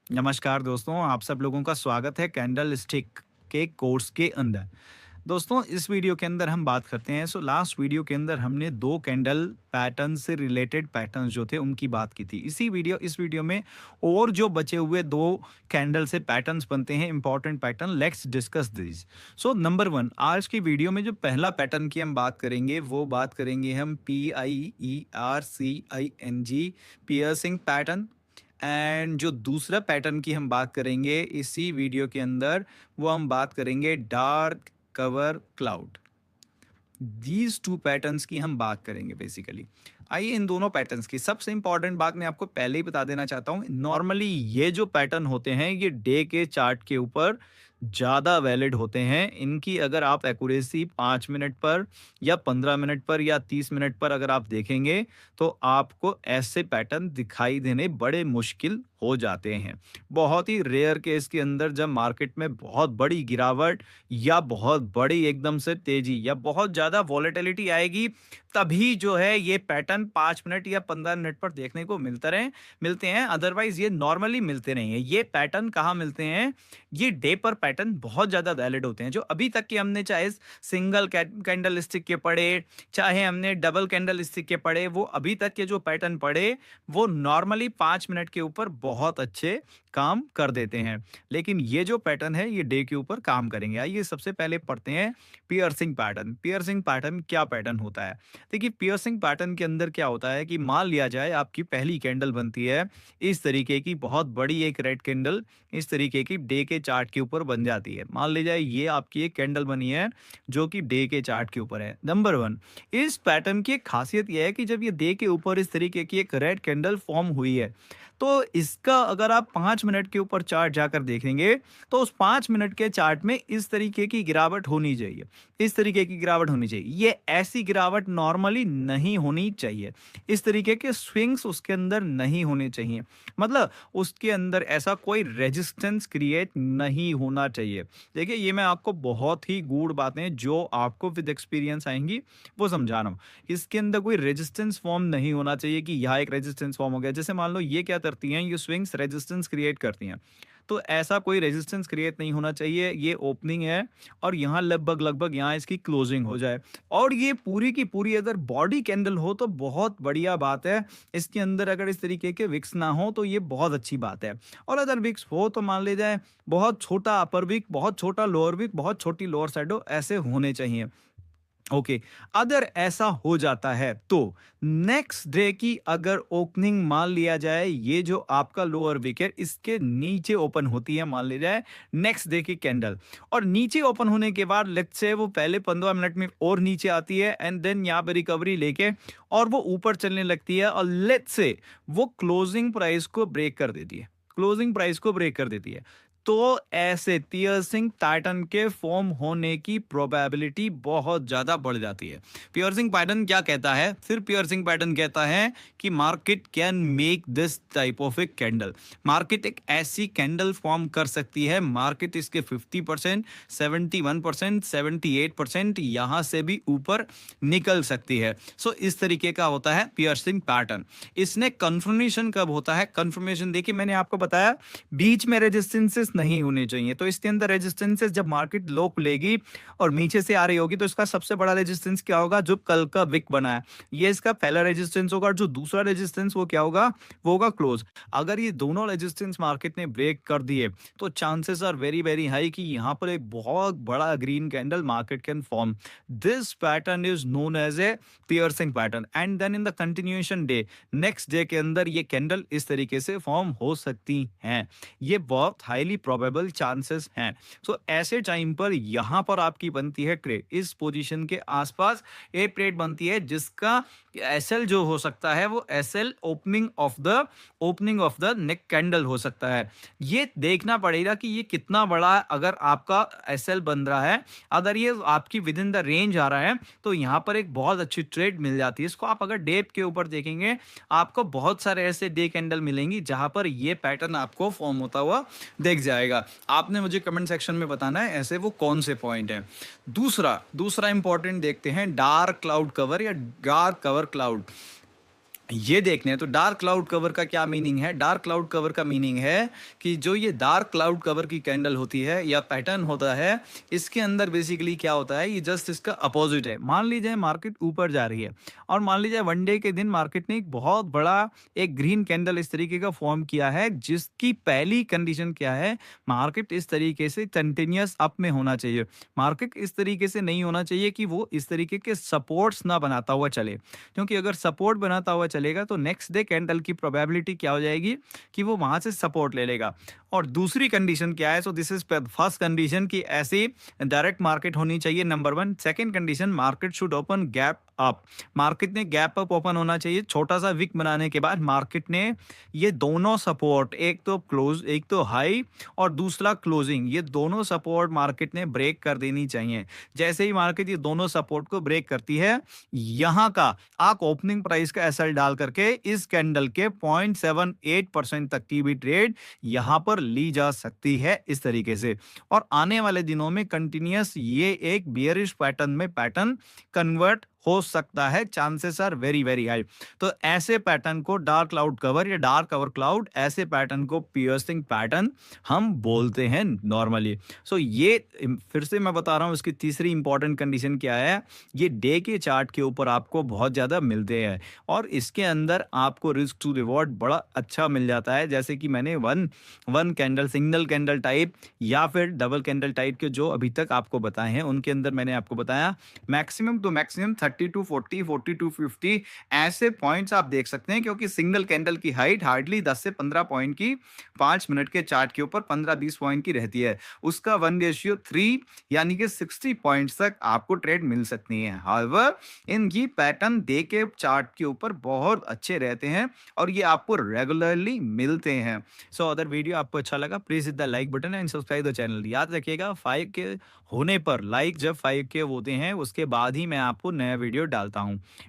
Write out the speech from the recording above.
नमस्कार दोस्तों, आप सब लोगों का स्वागत है कैंडल स्टिक के कोर्स के अंदर। दोस्तों, इस वीडियो के अंदर हम बात करते हैं लास्ट वीडियो के अंदर हमने 2 कैंडल पैटर्न से रिलेटेड पैटर्न्स जो थे उनकी बात की थी। इस वीडियो में और जो बचे हुए 2 कैंडल से पैटर्न्स बनते हैं important pattern, let's discuss this. Number 1 आज की वीडियो में जो पहला पैटर्न की हम बात करेंगे वो बात करेंगे हम PIERCING पियर्सिंग पैटर्न। एंड जो दूसरा पैटर्न की हम बात करेंगे इसी वीडियो के अंदर वो हम बात करेंगे dark cover cloud. These two patterns की हम बात करेंगे बेसिकली। आइए इन दोनों पैटर्न्स की सबसे इंपॉर्टेंट बात मैं आपको पहले ही बता देना चाहता हूँ। नॉर्मली ये जो पैटर्न होते हैं ये डे के चार्ट के ऊपर ज़्यादा वैलिड होते हैं। इनकी अगर आप एक्यूरेसी 5 मिनट पर या 15 मिनट पर या 30 मिनट पर अगर आप देखेंगे तो आपको ऐसे पैटर्न दिखाई देने बड़े मुश्किल हो जाते हैं। बहुत ही रेयर केस के अंदर जब मार्केट में बहुत बड़ी गिरावट या बहुत बड़ी एकदम से तेजी या बहुत ज़्यादा वॉलेटिलिटी आएगी, तभी जो है ये पैटर्न 5 मिनट या 15 मिनट पर देखने को मिलते हैं। अदरवाइज ये नॉर्मली मिलते नहीं है। ये पैटर्न कहाँ मिलते हैं? ये डे पर पैटर्न बहुत ज़्यादा वैलिड होते हैं। जो अभी तक के हमने चाहे सिंगल कैंडल स्टिक के पढ़े, चाहे हमने डबल कैंडल स्टिक के पढ़े, वो अभी तक के जो पैटर्न पढ़े वो नॉर्मली 5 मिनट के ऊपर बहुत अच्छे काम कर देते हैं। लेकिन ये जो पैटर्न है ये डे के ऊपर काम करेंगे। आइए सबसे पहले पढ़ते हैं पियर्सिंग पैटर्न। पियर्सिंग पैटर्न क्या पैटर्न होता है? देखिए, पियर्सिंग पैटर्न के अंदर क्या होता है कि मान लिया जाए आपकी पहली कैंडल बनती है इस तरीके की, बहुत बड़ी एक रेड कैंडल इस तरीके की डे के चार्ट के ऊपर बन जाती है। मान लीजिए ये आपकी एक कैंडल बनी है जो कि डे के चार्ट के ऊपर है। नंबर 1, इस पैटर्न की एक खासियत यह है कि जब ये डे के ऊपर इस तरीके की एक रेड कैंडल फॉर्म हुई है तो इसका अगर आप 5 मिनट के ऊपर चार्ट जाकर देखेंगे तो उस 5 मिनट के चार्ट में इस तरीके की गिरावट होनी चाहिए। इस तरीके की गिरावट होनी चाहिए। ये ऐसी गिरावट नॉर्मली नहीं होनी चाहिए। इस तरीके के स्विंग्स उसके अंदर नहीं होने चाहिए। मतलब उसके अंदर ऐसा कोई रेजिस्टेंस क्रिएट नहीं होना चाहिए। देखिए, ये मैं आपको बहुत ही गूढ़ बातें जो आपको विद एक्सपीरियंस आएंगी वो समझा रहा हूँ। इसके अंदर कोई रेजिस्टेंस फॉर्म नहीं होना चाहिए कि यहाँ एक रेजिस्टेंस फॉर्म हो गया। जैसे मान लो ये क्या करती हैं, ये स्विंग्स रेजिस्टेंस क्रिएट करती हैं। तो ऐसा कोई रेजिस्टेंस क्रिएट नहीं होना चाहिए। ये ओपनिंग है और यहाँ लगभग लगभग यहाँ इसकी क्लोजिंग हो जाए और ये पूरी की पूरी अगर बॉडी कैंडल हो तो बहुत बढ़िया बात है। इसके अंदर अगर इस तरीके के विक्स ना हो तो ये बहुत अच्छी बात है। और अगर विक्स हो तो मान ली जाए बहुत छोटा अपर विक, बहुत छोटा लोअर विक, बहुत छोटी लोअर शैडो ऐसे होने चाहिए। ओके, अगर ऐसा हो जाता है तो नेक्स्ट डे की अगर ओपनिंग मान लिया जाए ये जो आपका लोअर विकेट इसके नीचे ओपन होती है, मान लिया जाए नेक्स्ट डे की कैंडल, और नीचे ओपन होने के बाद लेट्स से वो पहले 15 मिनट में और नीचे आती है एंड देन यहाँ पे रिकवरी लेके और वो ऊपर चलने लगती है और लेट्स से वो क्लोजिंग प्राइस को ब्रेक कर देती है। क्लोजिंग प्राइस को ब्रेक कर देती है तो ऐसे पियर्सिंग पैटर्न के फॉर्म होने की प्रोबेबिलिटी बहुत ज्यादा बढ़ जाती है। पियर्सिंग पैटर्न क्या कहता है? फिर पियर्सिंग पैटर्न कहता है कि market can make this type of a candle. Market एक ऐसी कैंडल फॉर्म कर सकती है, मार्केट इसके 50%, 71%, 78% यहां से भी ऊपर निकल सकती है। इस तरीके का होता है पियर्सिंग पैटर्न। इसने कंफर्मेशन कब होता है? कंफर्मेशन देखिए, मैंने आपको बताया बीच में रेजिस्टेंसेस नहीं होने चाहिए। तो इसके अंदर रेजिस्टेंसेस जब मार्केट लो खुलेगी और नीचे से आ रही होगी तो इसका सबसे बड़ा रेजिस्टेंस क्या होगा? जो कल का विक बना है ये इसका पहला रेजिस्टेंस होगा। जो दूसरा रेजिस्टेंस वो क्या होगा? वो होगा क्लोज। अगर ये दोनों रेजिस्टेंस मार्केट ने ब्रेक कर दिए तो chances are very very high कि यहां पर एक बहुत बड़ा green candle market can form. This pattern is known as a piercing pattern and then in the continuation day next day के अंदर ये कैंडल इस तरीके से फॉर्म हो सकती हैं। ये बहुत हाईली प्रोबेबल चांसेस हैं। ऐसे टाइम पर यहां पर आपकी बनती है ट्रेड, इस पोजीशन के आसपास एक ट्रेड बनती है जिसका एसएल जो हो सकता है वो SL opening of the neck candle हो सकता है। ये देखना पड़ेगा कि ये कितना बड़ा अगर आपका एसएल बन रहा है। अगर ये आपकी विद इन द रेंज आ रहा है तो यहां पर एक बहुत अच्छी ट्रेड मिल जाती है। इसको आप अगर डे के ऊपर देखेंगे आपको बहुत सारे ऐसे डे कैंडल मिलेंगी जहां पर ये पैटर्न आपको फॉर्म होता हुआ देख जाएगा। आपने मुझे कमेंट सेक्शन में बताना है ऐसे वो कौन से पॉइंट हैं। दूसरा इंपॉर्टेंट देखते हैं डार्क क्लाउड कवर या डार्क कवर क्लाउड। ये देखने हैं तो डार्क क्लाउड कवर का क्या मीनिंग है? डार्क क्लाउड कवर का मीनिंग है कि जो ये डार्क क्लाउड कवर की कैंडल होती है या पैटर्न होता है, इसके अंदर बेसिकली क्या होता है, ये जस्ट इसका अपोजिट है। मान लीजिए मार्केट ऊपर जा रही है और मान लीजिए वन डे के दिन मार्केट ने एक बहुत बड़ा एक ग्रीन कैंडल इस तरीके का फॉर्म किया है, जिसकी पहली कंडीशन क्या है, मार्केट इस तरीके से कंटिन्यूअस अप में होना चाहिए। मार्केट इस तरीके से नहीं होना चाहिए कि वो इस तरीके के सपोर्ट्स ना बनाता हुआ चले, क्योंकि अगर सपोर्ट बनाता हुआ चलेगा तो नेक्स्ट डे कैंडल की प्रोबेबिलिटी क्या हो जाएगी कि वो वहां से सपोर्ट ले लेगा। और दूसरी कंडीशन क्या है, so this is first condition कि ऐसी डायरेक्ट मार्केट होनी चाहिए, number one. Second condition, market should open gap up. Market ने गैप अप ओपन होना चाहिए, छोटा सा विक बनाने के बाद मार्केट ने ये दोनों सपोर्ट, एक तो क्लोज, एक तो हाई और दूसरा क्लोजिंग, ये दोनों सपोर्ट मार्केट ने ब्रेक कर देनी चाहिए। जैसे ही मार्केट ये दोनों सपोर्ट को ब्रेक करती है, यहाँ का आप ओपनिंग प्राइस का एसएल डाल करके इस कैंडल के 0.78% तक की भी ट्रेड यहां पर ली जा सकती है इस तरीके से। और आने वाले दिनों में कंटिन्यूअस ये एक बियरिश पैटर्न में पैटर्न कन्वर्ट हो सकता है, chances are very very high. तो ऐसे पैटर्न को डार्क क्लाउड कवर या डार्क कवर क्लाउड, ऐसे पैटर्न को पियर्सिंग पैटर्न हम बोलते हैं नॉर्मली। सो ये फिर से मैं बता रहा हूं, इसकी तीसरी इंपॉर्टेंट कंडीशन क्या है, ये डे के चार्ट के ऊपर आपको बहुत ज़्यादा मिलते हैं और इसके अंदर आपको रिस्क टू रिवॉर्ड बड़ा अच्छा मिल जाता है। जैसे कि मैंने one one candle, single candle type या फिर डबल कैंडल टाइप के जो अभी तक आपको बताए हैं, उनके अंदर मैंने आपको बताया maximum to maximum 30 to 40, 40 to 50 ऐसे पॉइंट्स आप देख सकते हैं, क्योंकि सिंगल कैंडल की हाइट हार्डली 10 से 15 पॉइंट की 5 मिनट के चार्ट के ऊपर 15-20 पॉइंट की रहती है। उसका 1:3 यानी कि 60 पॉइंट्स तक आपको ट्रेड मिल सकती है। हाउएवर इनकी पैटर्न डे के चार्ट के ऊपर बहुत अच्छे रहते हैं और ये आपको रेगुलरली मिलते हैं। सो अगर वीडियो आपको अच्छा लगा, please hit the like button and subscribe the channel. याद रखिएगा 5 के होने पर, लाइक जब 5 के होते हैं उसके बाद ही मैं आपको नया वीडियो डालता हूँ।